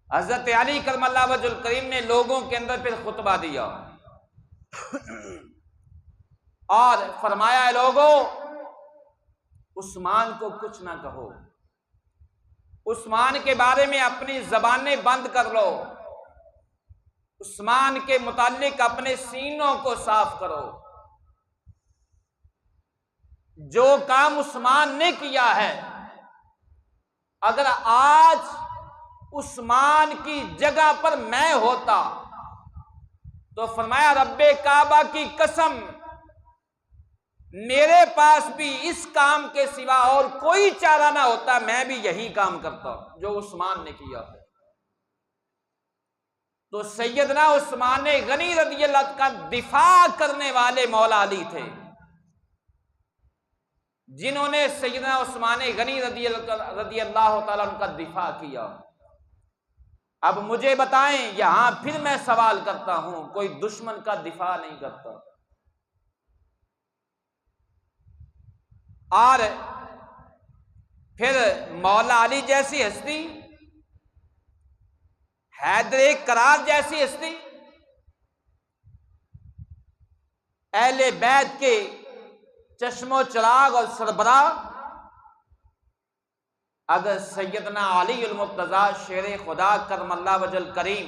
حضرت علی کرم اللہ وجہ الکریم نے لوگوں کے اندر پھر خطبہ دیا اور فرمایا اے لوگوں، عثمان کو کچھ نہ کہو، عثمان کے بارے میں اپنی زبانیں بند کر لو، عثمان کے متعلق اپنے سینوں کو صاف کرو، جو کام عثمان نے کیا ہے اگر آج عثمان کی جگہ پر میں ہوتا تو فرمایا رب کعبہ کی قسم میرے پاس بھی اس کام کے سوا اور کوئی چارہ نہ ہوتا، میں بھی یہی کام کرتا جو عثمان نے کیا ہے۔ تو سیدنا عثمان غنی رضی اللہ عنہ کا دفاع کرنے والے مولا علی تھے، جنہوں نے سیدنا عثمان غنی رضی اللہ تعالیٰ عنہ کا دفاع کیا۔ اب مجھے بتائیں، یہاں پھر میں سوال کرتا ہوں، کوئی دشمن کا دفاع نہیں کرتا، اور پھر مولا علی جیسی ہستی، حیدر کرار جیسی ہستی، اہل بیت کے چشم و چراغ اور سربراہ، اگر سیدنا علی المرتضیٰ شیر خدا کرم اللہ وجہ الکریم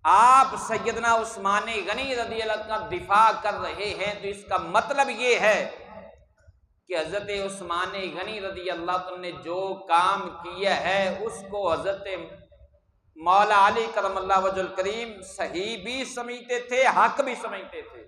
آپ سیدنا عثمان غنی رضی اللہ عنہ کا دفاع کر رہے ہیں تو اس کا مطلب یہ ہے کہ حضرت عثمان غنی رضی اللہ عنہ نے جو کام کیا ہے اس کو حضرت مولا علی کرم اللہ وجہ الکریم صحیح بھی سمجھتے تھے، حق بھی سمجھتے تھے۔